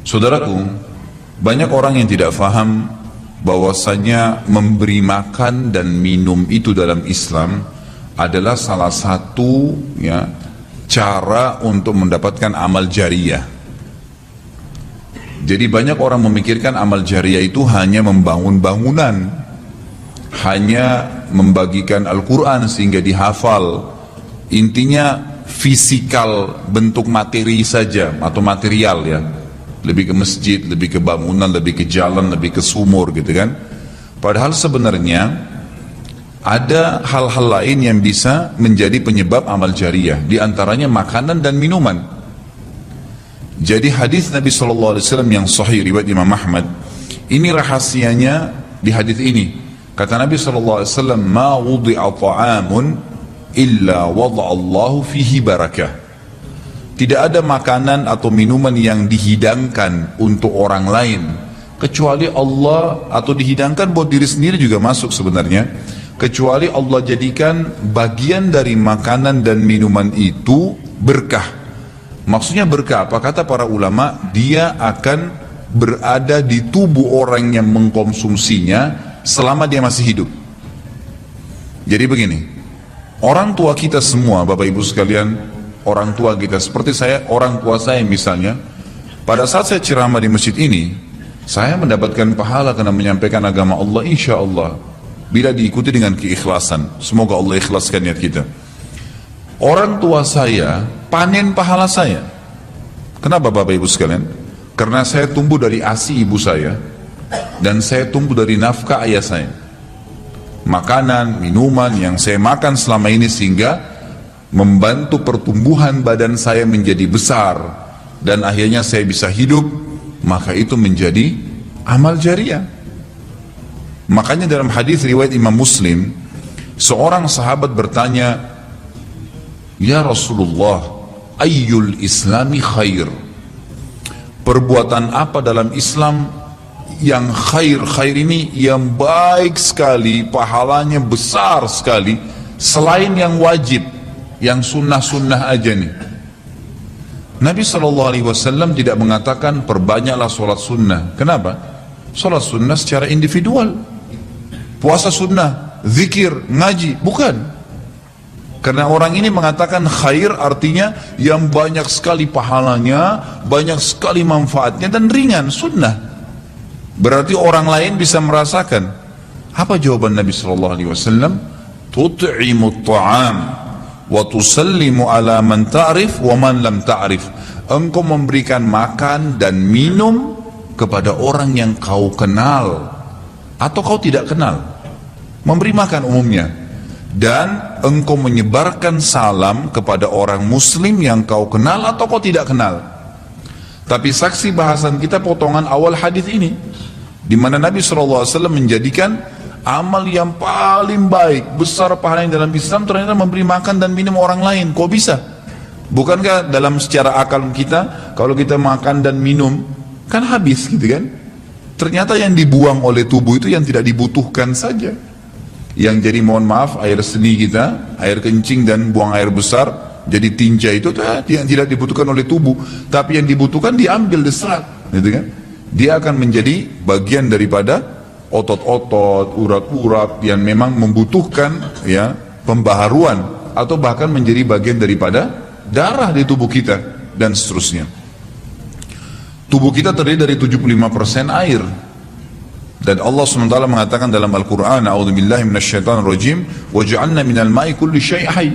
Saudaraku, banyak orang yang tidak faham bahwasanya memberi makan dan minum itu dalam Islam adalah salah satu cara untuk mendapatkan amal jariyah. Jadi banyak orang memikirkan amal jariyah itu hanya membangun bangunan, hanya membagikan Al-Quran sehingga dihafal. Intinya fisikal, bentuk materi saja atau material ya. Lebih ke masjid, lebih ke bangunan, lebih ke jalan, lebih ke sumur gitu kan. Padahal sebenarnya ada hal-hal lain yang bisa menjadi penyebab amal jariyah, di antaranya makanan dan minuman. Jadi hadis Nabi SAW yang sahih riwayat Imam Ahmad, ini rahasianya di hadis ini. Kata Nabi SAW, ma wudi'a ta'amun illa wada'allahu fihi barakah. Tidak ada makanan atau minuman yang dihidangkan untuk orang lain kecuali Allah, atau dihidangkan buat diri sendiri juga masuk sebenarnya, kecuali Allah jadikan bagian dari makanan dan minuman itu berkah. Maksudnya berkah apa? Kata para ulama, dia akan berada di tubuh orang yang mengkonsumsinya selama dia masih hidup. Jadi begini, orang tua kita semua, Bapak Ibu sekalian, orang tua kita, seperti saya, orang tua saya misalnya, pada saat saya ceramah di masjid ini, saya mendapatkan pahala karena menyampaikan agama Allah, insya Allah, bila diikuti dengan keikhlasan. Semoga Allah ikhlaskan niat kita. Orang tua saya panen pahala saya. Kenapa Bapak Ibu sekalian? Karena saya tumbuh dari ASI ibu saya, dan saya tumbuh dari nafkah ayah saya. Makanan, minuman yang saya makan selama ini sehingga membantu pertumbuhan badan saya menjadi besar, dan akhirnya saya bisa hidup, maka itu menjadi amal jariyah. Makanya dalam hadis riwayat Imam Muslim, seorang sahabat bertanya, ya Rasulullah, ayyul islami khair? Perbuatan apa dalam Islam yang khair? Khair ini yang baik sekali, pahalanya besar sekali, selain yang wajib, yang sunnah-sunnah aja nih. Nabi SAW tidak mengatakan perbanyaklah sholat sunnah. Kenapa? Sholat sunnah secara individual, puasa sunnah, zikir, ngaji, bukan. Karena orang ini mengatakan khair artinya yang banyak sekali pahalanya, banyak sekali manfaatnya, dan ringan, sunnah. Berarti orang lain bisa merasakan. Apa jawaban Nabi SAW? Tut'imut ta'am wa tusallimu ala man ta'rif wa man lam ta'rif. Engkau memberikan makan dan minum kepada orang yang kau kenal atau kau tidak kenal, memberi makan umumnya, dan engkau menyebarkan salam kepada orang muslim yang kau kenal atau kau tidak kenal. Tapi saksi bahasan kita potongan awal hadis ini, di mana Nabi SAW menjadikan amal yang paling baik, besar pahalanya dalam Islam, ternyata memberi makan dan minum orang lain. Kok bisa? Bukankah dalam secara akal kita, kalau kita makan dan minum, kan habis gitu kan? Ternyata yang dibuang oleh tubuh itu yang tidak dibutuhkan saja. Yang jadi, mohon maaf, air seni kita, air kencing dan buang air besar, jadi tinja itu yang tidak dibutuhkan oleh tubuh. Tapi yang dibutuhkan diambil, diserap gitu kan? Dia akan menjadi bagian daripada otot-otot, urat-urat yang memang membutuhkan pembaharuan, atau bahkan menjadi bagian daripada darah di tubuh kita, dan seterusnya. Tubuh kita terdiri dari 75% air, dan Allah SWT mengatakan dalam Al-Quran, a'udzubillahi minasyaitonirrajim, waja'alna minal ma'i kulli syai' hayy.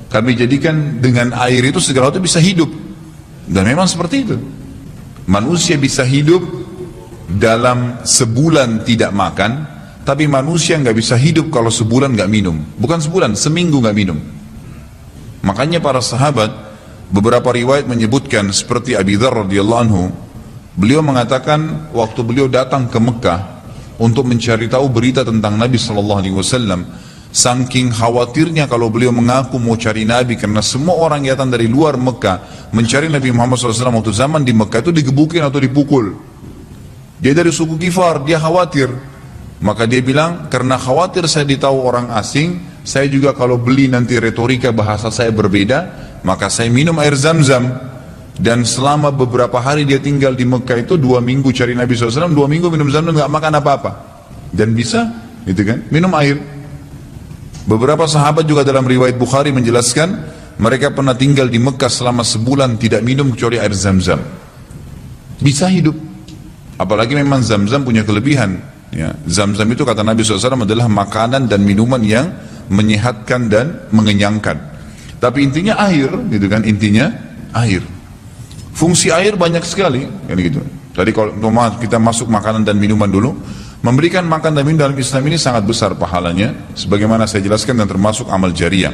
Kami jadikan dengan air itu segala sesuatu bisa hidup, dan memang seperti itu. Manusia bisa hidup dalam sebulan tidak makan, tapi manusia nggak bisa hidup kalau sebulan nggak minum. Bukan sebulan, seminggu nggak minum. Makanya para sahabat, beberapa riwayat menyebutkan, seperti Abi Dzar radhiyallahu anhu, beliau mengatakan waktu beliau datang ke Mekah untuk mencari tahu berita tentang Nabi SAW, saking khawatirnya kalau beliau mengaku mau cari Nabi, karena semua orang yang datang dari luar Mekah mencari Nabi Muhammad SAW waktu zaman di Mekah itu digebukin atau dipukul. Dia dari suku Ghifar, dia khawatir. Maka dia bilang, karena khawatir saya ditahu orang asing, saya juga kalau beli nanti retorika bahasa saya berbeda, maka saya minum air Zam-Zam. Dan selama beberapa hari dia tinggal di Mekah itu 2 minggu cari Nabi SAW, 2 minggu minum Zamzam nggak makan apa-apa. Dan bisa, gitu kan, minum air. Beberapa sahabat juga dalam riwayat Bukhari menjelaskan, mereka pernah tinggal di Mekah selama sebulan tidak minum kecuali air Zamzam. Bisa hidup. Apalagi memang Zamzam punya kelebihan. Ya, Zamzam itu kata Nabi SAW adalah makanan dan minuman yang menyehatkan dan mengenyangkan. Tapi intinya air, gitu kan, intinya air. Fungsi air banyak sekali, kan gitu. Tadi kalau kita masuk makanan dan minuman dulu, memberikan makan dan minum dalam Islam ini sangat besar pahalanya, sebagaimana saya jelaskan dan termasuk amal jariah.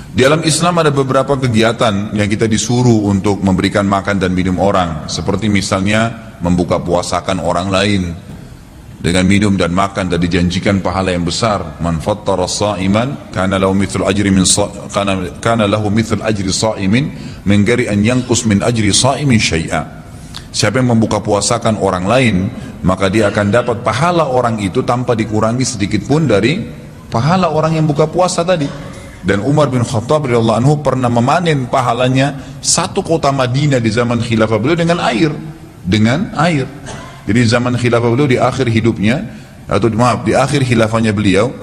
Di dalam Islam ada beberapa kegiatan yang kita disuruh untuk memberikan makan dan minum orang, seperti misalnya membuka puasakan orang lain dengan minum dan makan, dan dijanjikan pahala yang besar. Man fattara sha'iman kana lahu mithlu ajri sha'imin min ghairi an yanqus min ajri sha'imin syai'a. Siapa yang membuka puasakan orang lain, maka dia akan dapat pahala orang itu tanpa dikurangi sedikit pun dari pahala orang yang buka puasa tadi. Dan Umar bin Khattab radhiyallahu anhu pernah memanen pahalanya 1 kota Madinah di zaman khilafah beliau dengan air. Jadi zaman khilafah beliau di akhir hidupnya, atau maaf, di akhir khilafahnya beliau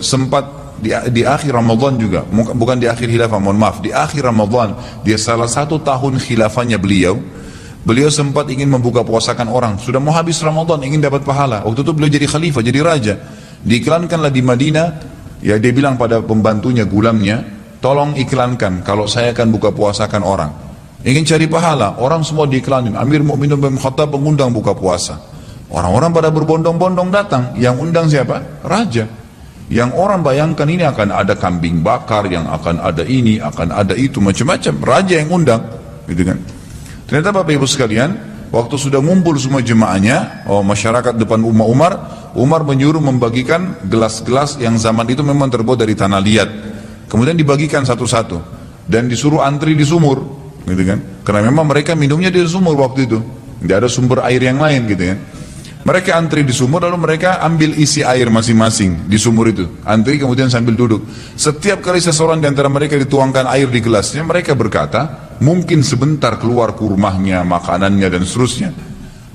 sempat di akhir Ramadan juga, bukan di akhir khilafah, mohon maaf, di akhir Ramadan, dia salah 1 tahun khilafahnya beliau sempat ingin membuka puasakan orang, sudah mau habis Ramadan, ingin dapat pahala. Waktu itu beliau jadi khalifah, jadi raja, diiklankanlah di Madinah, ya dia bilang pada pembantunya, gulamnya, tolong iklankan kalau saya akan buka puasakan orang. Ingin cari pahala, orang semua diiklanin. Amir Mu'minin bin Khattab mengundang buka puasa. Orang-orang pada berbondong-bondong datang. Yang undang siapa? Raja. Yang orang bayangkan ini akan ada kambing bakar, yang akan ada ini, akan ada itu, macam-macam. Raja yang undang, gitu kan. Ternyata Bapak Ibu sekalian, waktu sudah ngumpul semua jemaahnya, masyarakat depan Umar menyuruh membagikan gelas-gelas yang zaman itu memang terbuat dari tanah liat. Kemudian dibagikan satu-satu dan disuruh antri di sumur. Gitu kan? Karena memang mereka minumnya di sumur waktu itu, tidak ada sumber air yang lain, gitu kan. Mereka antri di sumur, lalu mereka ambil isi air masing-masing di sumur itu, antri kemudian sambil duduk. Setiap kali seseorang di antara mereka dituangkan air di gelasnya, mereka berkata, mungkin sebentar keluar kurmahnya, makanannya dan seterusnya.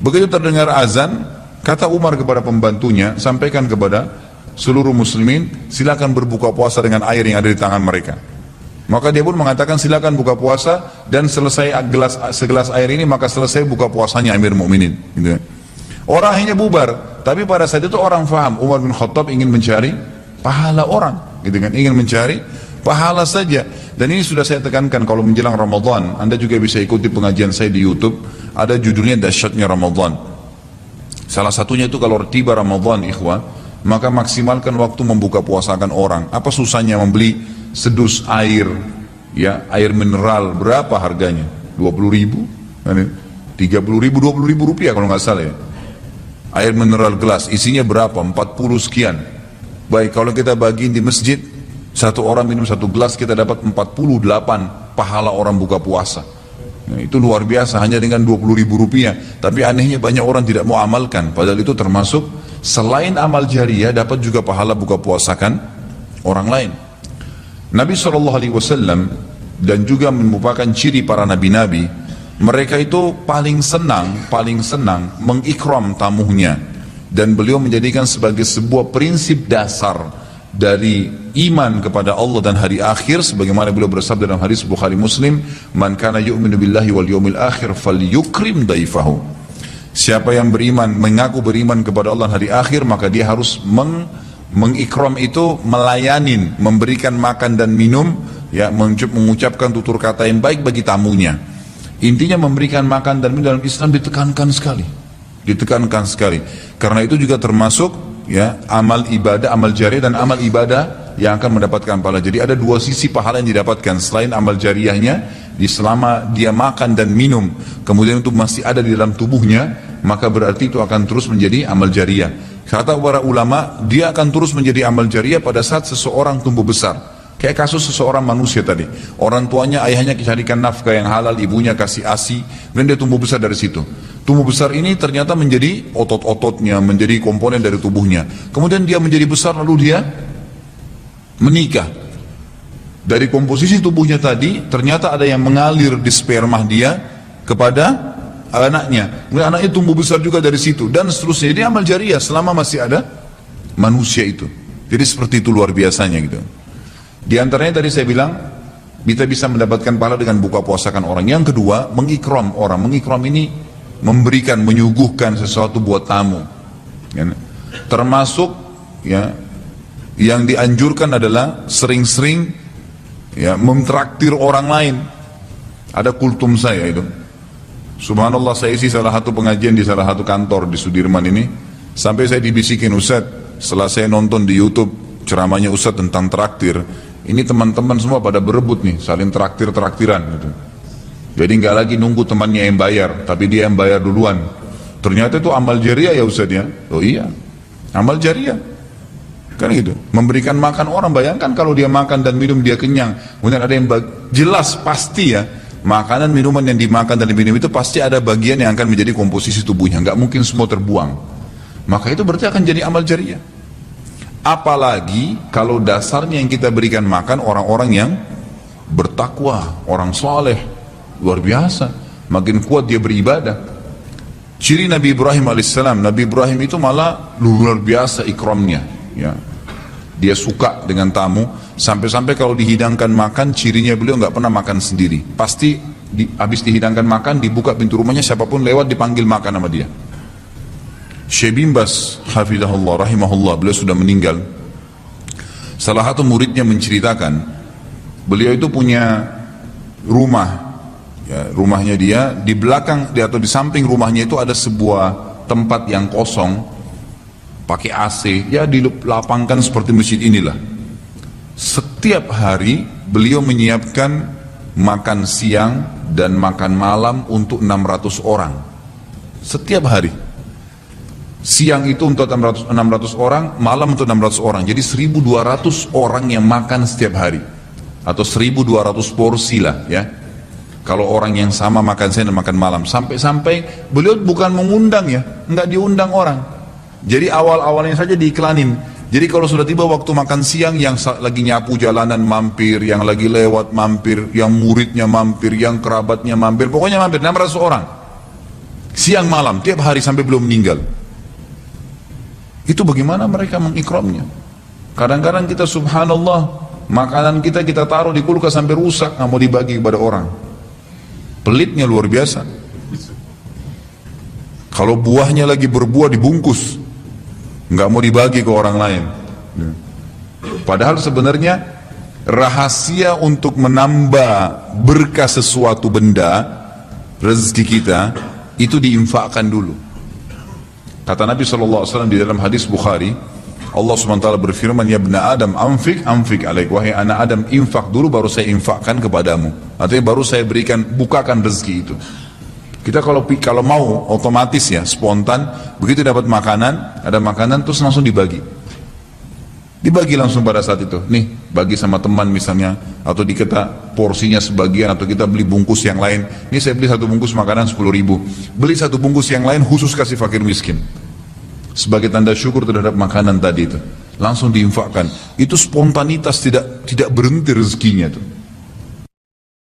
Begitu terdengar azan, kata Umar kepada pembantunya, sampaikan kepada seluruh muslimin, silakan berbuka puasa dengan air yang ada di tangan mereka. Maka dia pun mengatakan silakan buka puasa, dan selesai segelas air ini maka selesai buka puasanya Amir Mu'minin, gitu. Orang akhirnya bubar, tapi pada saat itu orang faham Umar bin Khattab ingin mencari pahala orang, gitu kan, ingin mencari pahala saja. Dan ini sudah saya tekankan, kalau menjelang Ramadan Anda juga bisa ikuti pengajian saya di YouTube, ada judulnya Dahsyatnya Ramadan. Salah satunya itu kalau tiba Ramadan, ikhwan, maka maksimalkan waktu membuka puasakan orang. Apa susahnya membeli sedus air, ya, air mineral, berapa harganya? 20.000, 30.000, 20.000 rupiah kalau nggak salah ya. Air mineral gelas, isinya berapa? 40 sekian. Baik, kalau kita bagiin di masjid, satu orang minum 1 gelas, kita dapat 48 pahala orang buka puasa. Nah, itu luar biasa, hanya dengan 20.000 rupiah. Tapi anehnya banyak orang tidak mau amalkan, padahal itu termasuk selain amal jariah, dapat juga pahala buka puasakan orang lain. Nabi SAW dan juga merupakan ciri para nabi-nabi, mereka itu paling senang mengikram tamunya, dan beliau menjadikan sebagai sebuah prinsip dasar dari iman kepada Allah dan hari akhir, sebagaimana beliau bersabda dalam hadis Bukhari Muslim, man kana yu'minu billahi wal yawmil akhir falyukrim daifahu. Siapa yang beriman, mengaku beriman kepada Allah dan hari akhir, maka dia harus mengikram itu, melayanin, memberikan makan dan minum, ya, mengucapkan tutur kata yang baik bagi tamunya. Intinya memberikan makan dan minum dalam Islam ditekankan sekali, karena itu juga termasuk, ya, amal ibadah, amal jariah dan amal ibadah yang akan mendapatkan pahala. Jadi ada 2 sisi pahala yang didapatkan selain amal jariahnya, selama dia makan dan minum kemudian itu masih ada di dalam tubuhnya, maka berarti itu akan terus menjadi amal jariah. Kata para ulama, dia akan terus menjadi amal jariah pada saat seseorang tumbuh besar. Kayak kasus seseorang manusia tadi, orang tuanya, ayahnya carikan nafkah yang halal, ibunya kasih ASI, dan dia tumbuh besar dari situ. Tumbuh besar ini ternyata menjadi otot-ototnya, menjadi komponen dari tubuhnya. Kemudian dia menjadi besar, lalu dia menikah. Dari komposisi tubuhnya tadi, ternyata ada yang mengalir di sperma dia kepada anaknya. Kemudian anaknya tumbuh besar juga dari situ, dan seterusnya. Jadi amal jariah selama masih ada manusia itu. Jadi seperti itu luar biasanya gitu. Di antaranya tadi saya bilang, kita bisa mendapatkan pahala dengan buka puasakan orang. Yang kedua, mengikram orang. Mengikram ini memberikan, menyuguhkan sesuatu buat tamu. Ya. Termasuk ya, yang dianjurkan adalah sering-sering ya, mentraktir orang lain. Ada kultum saya itu. Subhanallah, saya isi salah satu pengajian di salah satu kantor di Sudirman ini. Sampai saya dibisikin, Ustaz, setelah saya nonton di YouTube ceramahnya Ustaz tentang traktir, ini teman-teman semua pada berebut nih, saling traktir-traktiran gitu. Jadi nggak lagi nunggu temannya yang bayar, tapi dia yang bayar duluan. Ternyata itu amal jariah ya Ustaz ya. Oh iya, amal jariah. Kan gitu, memberikan makan orang. Bayangkan kalau dia makan dan minum dia kenyang, kemudian ada yang jelas pasti ya, makanan minuman yang dimakan dan diminum itu pasti ada bagian yang akan menjadi komposisi tubuhnya, nggak mungkin semua terbuang. Maka itu berarti akan jadi amal jariah. Apalagi kalau dasarnya yang kita berikan makan orang-orang yang bertakwa, orang soleh, luar biasa, makin kuat dia beribadah. Ciri Nabi Ibrahim alaihissalam, Nabi Ibrahim itu malah luar biasa ikramnya, ya. Dia suka dengan tamu, sampai-sampai kalau dihidangkan makan, cirinya beliau nggak pernah makan sendiri. Pasti habis dihidangkan makan, dibuka pintu rumahnya, siapapun lewat dipanggil makan sama dia. Syekh bin Baz hafizahullah rahimahullah, beliau sudah meninggal. Salah satu muridnya menceritakan, beliau itu punya rumah, ya, rumahnya dia di belakang atau di samping rumahnya itu ada sebuah tempat yang kosong, pakai AC, ya dilapangkan seperti masjid inilah. Setiap hari beliau menyiapkan makan siang dan makan malam untuk 600 orang. Setiap hari. Siang itu untuk 600 orang, malam untuk 600 orang. Jadi 1200 orang yang makan setiap hari. Atau 1200 porsi lah ya. Kalau orang yang sama makan siang dan makan malam. Sampai-sampai beliau bukan mengundang ya, enggak diundang orang. Jadi awal-awalnya saja diiklanin. Jadi kalau sudah tiba waktu makan siang, yang lagi nyapu jalanan mampir, yang lagi lewat mampir, yang muridnya mampir, yang kerabatnya mampir, pokoknya mampir 600 orang. Siang malam, tiap hari sampai belum meninggal. Itu bagaimana mereka mengikramnya. Kadang-kadang kita subhanallah, makanan kita taruh di kulkas sampai rusak, nggak mau dibagi kepada orang. Pelitnya luar biasa. Kalau buahnya lagi berbuah dibungkus, nggak mau dibagi ke orang lain. Padahal sebenarnya rahasia untuk menambah berkah sesuatu benda, rezeki kita, itu diinfakkan dulu. Kata Nabi SAW di dalam hadis Bukhari, Allah SWT berfirman, ya ibna Adam, anfik alaik, wahai anak Adam, infak dulu baru saya infakkan kepadamu. Artinya baru saya berikan, bukakan rezeki itu. Kita kalau mau otomatis ya, spontan, begitu dapat makanan, ada makanan terus langsung dibagi langsung pada saat itu. Nih, bagi sama teman misalnya, atau dikata porsinya sebagian, atau kita beli bungkus yang lain. Ini saya beli satu bungkus makanan 10.000, beli satu bungkus yang lain khusus kasih fakir miskin, sebagai tanda syukur terhadap makanan tadi itu. Langsung diinfakkan. Itu spontanitas, tidak berhenti rezekinya tuh.